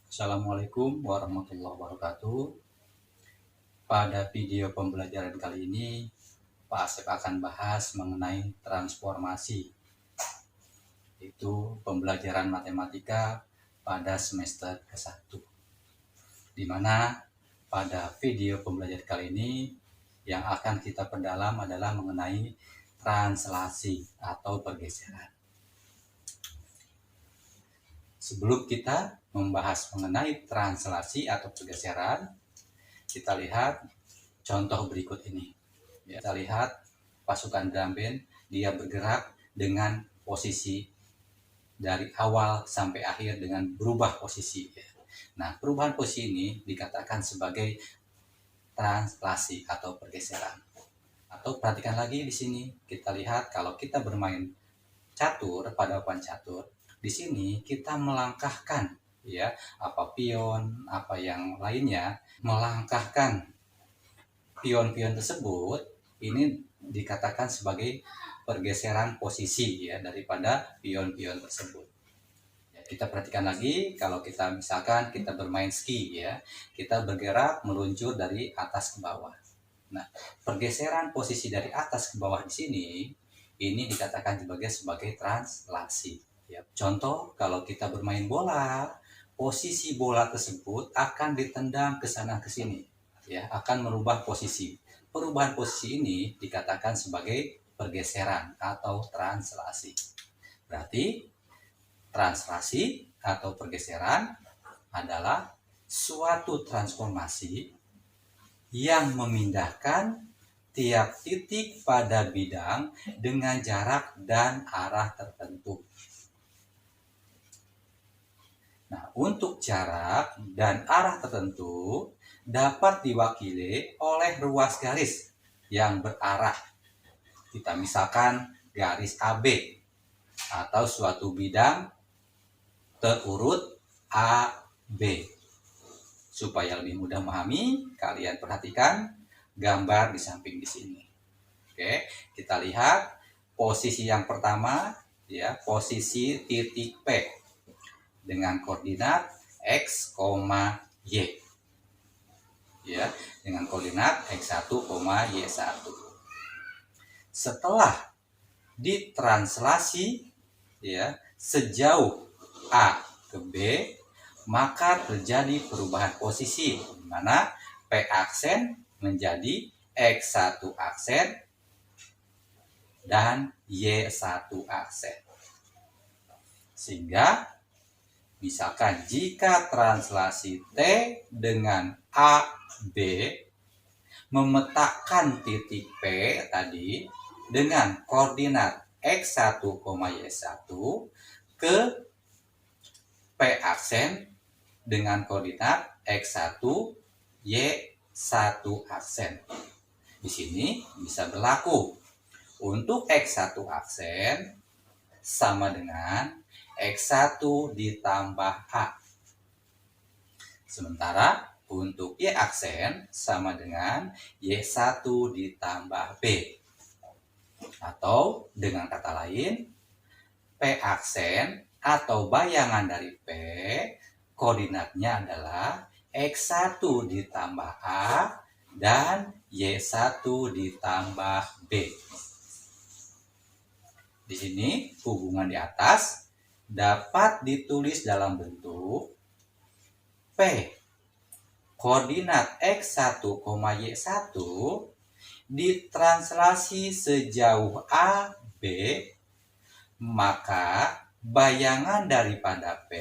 Assalamualaikum warahmatullahi wabarakatuh. Pada video pembelajaran kali ini, Pak Asep akan bahas mengenai transformasi, yaitu pembelajaran matematika pada semester ke-1. Di mana pada video pembelajaran kali ini, yang akan kita perdalam adalah mengenai translasi atau pergeseran. Sebelum kita membahas mengenai translasi atau pergeseran, kita lihat contoh berikut ini. Kita lihat pasukan drum band, dia bergerak dengan posisi dari awal sampai akhir dengan berubah posisi. Nah, perubahan posisi ini dikatakan sebagai translasi atau pergeseran. Atau perhatikan lagi di sini, kita lihat kalau kita bermain catur pada papan catur, di sini kita melangkahkan ya, apa pion, apa yang lainnya, melangkahkan pion-pion tersebut, ini dikatakan sebagai pergeseran posisi ya daripada pion-pion tersebut. Ya, kita perhatikan lagi kalau kita misalkan kita bermain ski ya, kita bergerak meluncur dari atas ke bawah. Nah, pergeseran posisi dari atas ke bawah di sini ini dikatakan sebagai translasi. Ya, contoh kalau kita bermain bola, posisi bola tersebut akan ditendang ke sana ke sini. Ya, akan merubah posisi. Perubahan posisi ini dikatakan sebagai pergeseran atau translasi. Berarti translasi atau pergeseran adalah suatu transformasi yang memindahkan tiap titik pada bidang dengan jarak dan arah tertentu. Nah, untuk jarak dan arah tertentu dapat diwakili oleh ruas garis yang berarah. Kita misalkan garis AB atau suatu bidang terurut AB. Supaya lebih mudah memahami, kalian perhatikan gambar di samping di sini. Oke, kita lihat posisi yang pertama ya, posisi titik P dengan koordinat X, Y. Ya, dengan koordinat X1, Y1. Setelah ditranslasi ya sejauh A ke B, maka terjadi perubahan posisi di mana P aksen menjadi X1 aksen dan Y1 aksen. Sehingga misalkan jika translasi T dengan AB memetakan titik P tadi dengan koordinat X1, Y1 ke P aksen dengan koordinat X1, Y1 aksen. Di sini bisa berlaku untuk X1 aksen sama dengan X1 ditambah A. Sementara untuk Y aksen sama dengan Y1 ditambah B. Atau dengan kata lain, P aksen atau bayangan dari P, koordinatnya adalah X1 ditambah A dan Y1 ditambah B. Di sini hubungan di atas dapat ditulis dalam bentuk P koordinat X1, Y1 ditranslasi sejauh AB, maka bayangan daripada P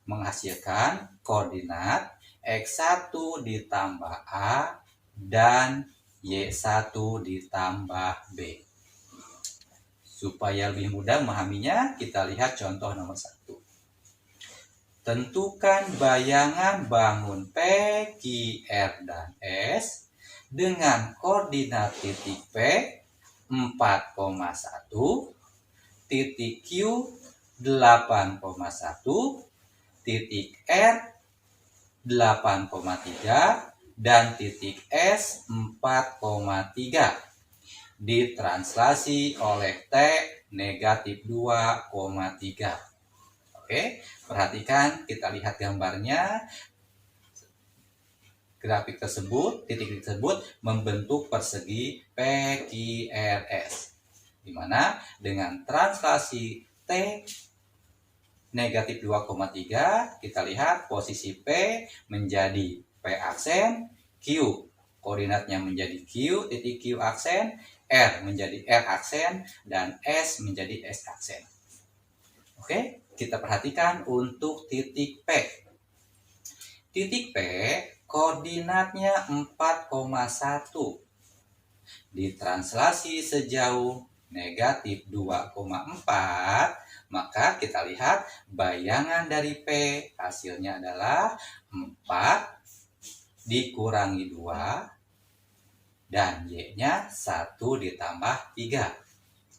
menghasilkan koordinat X1 ditambah A dan Y1 ditambah B. Supaya lebih mudah memahaminya, kita lihat contoh nomor 1. Tentukan bayangan bangun P, Q, R, dan S dengan koordinat titik P 4,1, titik Q 8,1, titik R 8,3, dan titik S 4,3 ditranslasi oleh T negatif 2,3. Oke, perhatikan, kita lihat gambarnya. Grafik tersebut, titik tersebut membentuk persegi PQRS, di mana dengan translasi T negatif 2,3, kita lihat posisi P menjadi P aksen, Q koordinatnya menjadi Q, titik Q aksen, R menjadi R aksen, dan S menjadi S aksen. Oke, kita perhatikan untuk titik P. Titik P koordinatnya 4,1. Ditranslasi sejauh negatif 2,4, maka kita lihat bayangan dari P hasilnya adalah 4 dikurangi 2 dan Y-nya 1 ditambah 3.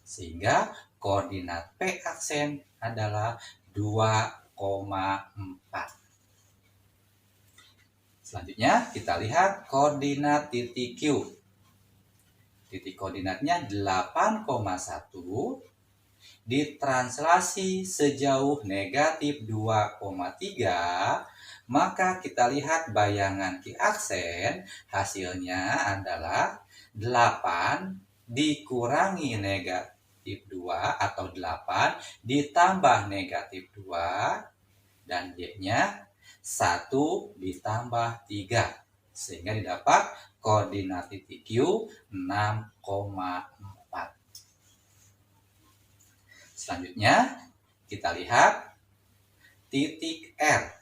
Sehingga koordinat P aksen adalah 2,4. Selanjutnya kita lihat koordinat titik Q. Titik koordinatnya 8,1 ditranslasi sejauh negatif 2,3, maka kita lihat bayangan Q aksen hasilnya adalah 8 dikurangi negatif 2 atau 8 ditambah negatif 2 dan Y-nya 1 ditambah 3, sehingga didapat koordinat titik Q 6,4. Selanjutnya kita lihat titik R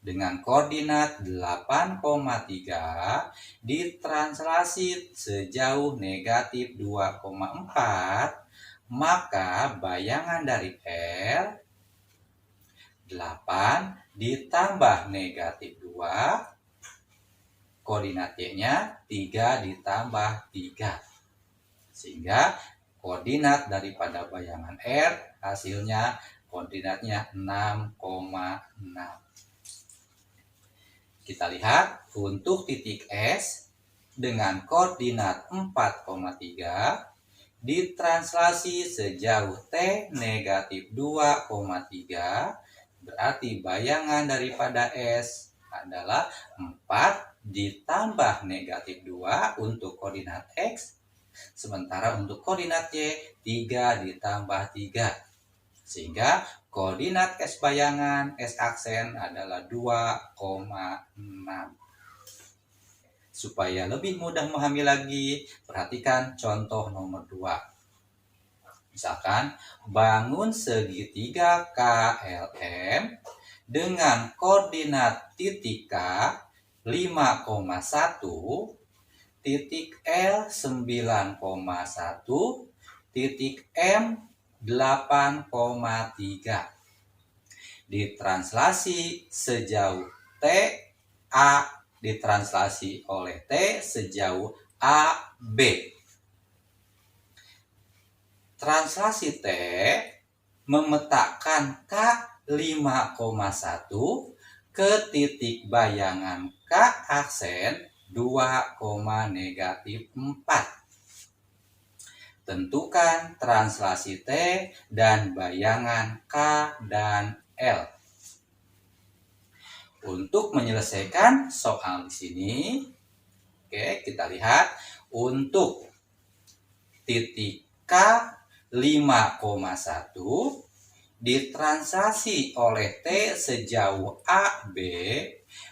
dengan koordinat 8,3 ditranslasi sejauh negatif 2,4, maka bayangan dari R 8 ditambah negatif 2, koordinat Y-nya 3 ditambah 3. Sehingga koordinat daripada bayangan R hasilnya koordinatnya 6,6. Kita lihat untuk titik S dengan koordinat 4,3 ditranslasi sejauh T negatif 2,3, berarti bayangan daripada S adalah 4 ditambah negatif 2 untuk koordinat X, sementara untuk koordinat Y 3 ditambah 3. Sehingga koordinat S bayangan S aksen adalah 2,6. Supaya lebih mudah memahami lagi, perhatikan contoh nomor 2. Misalkan, bangun segitiga KLM dengan koordinat titik K 5,1, titik L 9,1, titik M 8,3. Ditranslasi sejauh T, A ditranslasi oleh T sejauh AB. Translasi T memetakan K 5,1 ke titik bayangan K aksen 2,-4. Tentukan translasi T dan bayangan K dan L. Untuk menyelesaikan soal di sini, oke, kita lihat untuk titik K 5,1 ditranslasi oleh T sejauh AB,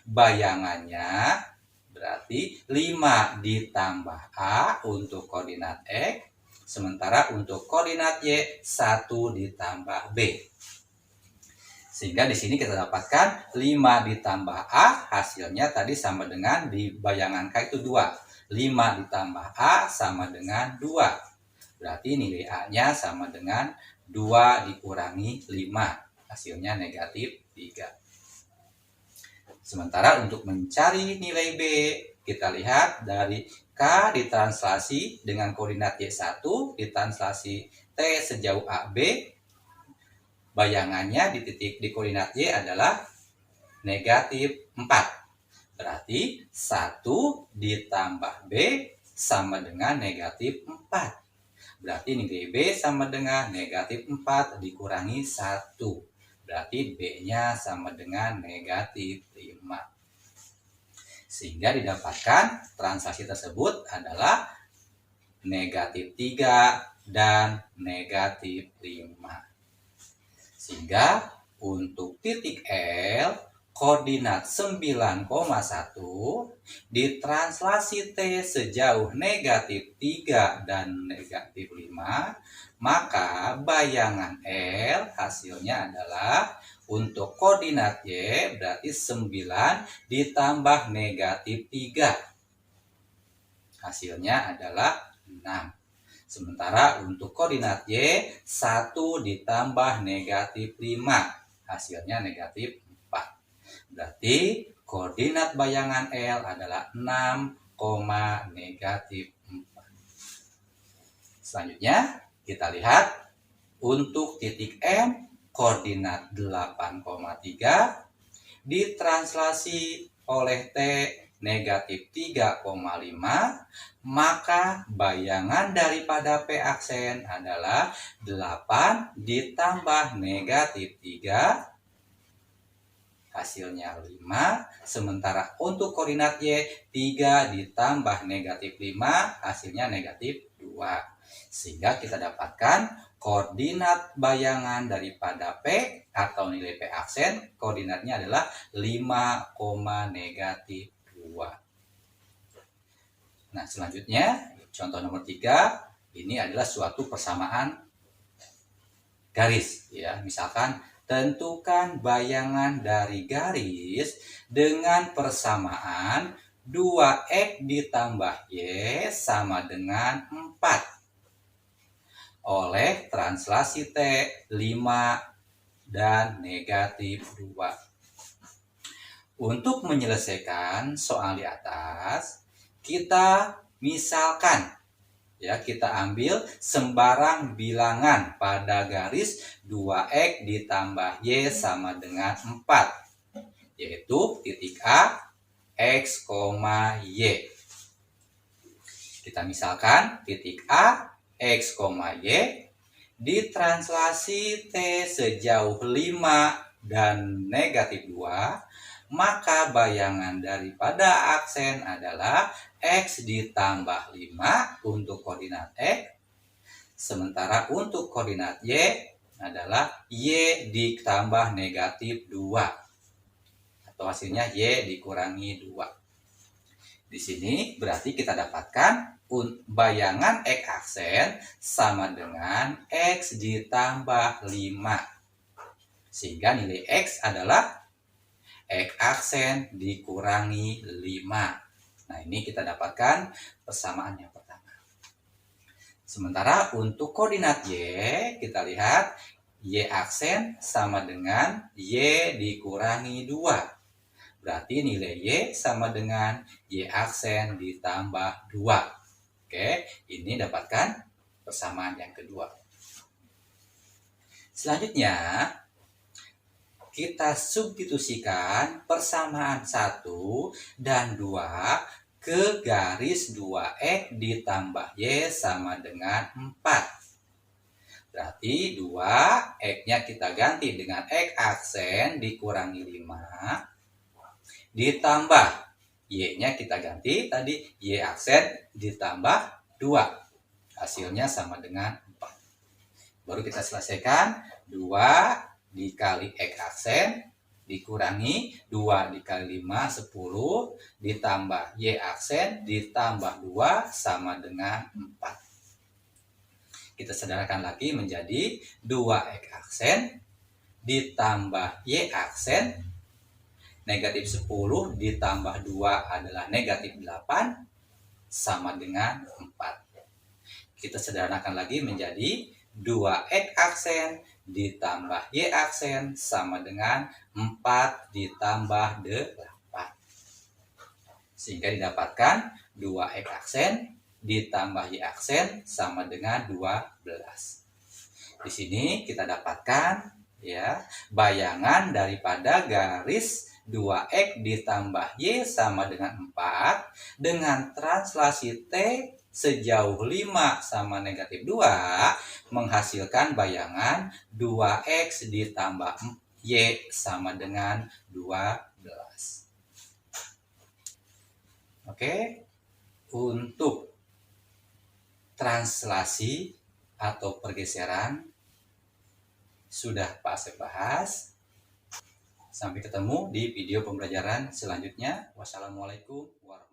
bayangannya berarti 5 ditambah A untuk koordinat X, sementara untuk koordinat Y 1 ditambah B. Sehingga di sini kita dapatkan 5 ditambah A hasilnya tadi sama dengan di bayangan K itu 2. 5 ditambah A sama dengan 2. Berarti nilai A-nya sama dengan 2 dikurangi 5. Hasilnya negatif 3. Sementara untuk mencari nilai B, kita lihat dari K ditranslasi dengan koordinat Y1, ditranslasi T sejauh AB, bayangannya di koordinat Y adalah negatif 4. Berarti 1 ditambah B sama dengan negatif 4. Berarti nilai B sama dengan negatif 4 dikurangi 1. berarti B-nya sama dengan negatif 5. Sehingga didapatkan translasi tersebut adalah negatif 3 dan negatif 5. Sehingga untuk titik L, koordinat 9,1 ditranslasi T sejauh negatif 3 dan negatif 5, maka bayangan L hasilnya adalah untuk koordinat Y berarti 9 ditambah negatif 3. Hasilnya adalah 6. Sementara untuk koordinat Y 1 ditambah negatif 5. Hasilnya negatif 4. Berarti koordinat bayangan L adalah 6, negatif 4. Selanjutnya kita lihat untuk titik M koordinat 8,3 ditranslasi oleh T negatif 3,5, maka bayangan daripada P aksen adalah 8 ditambah negatif 3, hasilnya 5. Sementara untuk koordinat Y 3 ditambah negatif 5, hasilnya negatif 2. Sehingga kita dapatkan koordinat bayangan daripada P atau nilai P aksen, koordinatnya adalah 5, negatif 2. Nah, selanjutnya contoh nomor 3, ini adalah suatu persamaan garis ya. Misalkan tentukan bayangan dari garis dengan persamaan 2x ditambah y sama dengan 4 oleh translasi T 5 dan negatif 2. Untuk menyelesaikan soal di atas, kita misalkan ya, kita ambil sembarang bilangan pada garis 2x ditambah y sama dengan 4, yaitu titik A, x, y. Kita misalkan titik A, x, y ditranslasi T sejauh 5 dan negatif 2, maka bayangan daripada aksen adalah x ditambah 5 untuk koordinat x, sementara untuk koordinat y adalah y ditambah negatif 2, atau hasilnya y dikurangi 2. Di sini berarti kita dapatkan bayangan x aksen sama dengan x ditambah 5. Sehingga nilai x adalah x aksen dikurangi 5. Nah, ini kita dapatkan persamaan yang pertama. Sementara untuk koordinat y, kita lihat y aksen sama dengan y dikurangi 2. Berarti nilai y sama dengan y aksen ditambah 2. Oke, ini dapatkan persamaan yang kedua. Selanjutnya, kita substitusikan persamaan 1 dan 2 ke garis 2x ditambah y sama dengan 4. Berarti 2x-nya kita ganti dengan x aksen dikurangi 5, ditambah y-nya kita ganti tadi y aksen ditambah 2. Hasilnya sama dengan 4. Baru kita selesaikan 2 dikali x aksen dikurangi 2 dikali 5, 10, ditambah y aksen ditambah 2 sama dengan 4. Kita sederhanakan lagi menjadi 2x aksen ditambah y aksen, negatif 10 ditambah 2 adalah negatif 8 sama dengan 4. Kita sederhanakan lagi menjadi 2x aksen ditambah y aksen sama dengan 4 ditambah 8. Sehingga didapatkan 2x aksen ditambah y aksen sama dengan 12. Di sini kita dapatkan ya bayangan daripada garis 2x ditambah y sama dengan 4 dengan translasi T sejauh 5 sama negatif 2 menghasilkan bayangan 2x ditambah Y sama dengan 12. Oke, untuk translasi atau pergeseran sudah Pak Asep bahas. Sampai ketemu di video pembelajaran selanjutnya. Wassalamualaikum warahmatullahi wabarakatuh.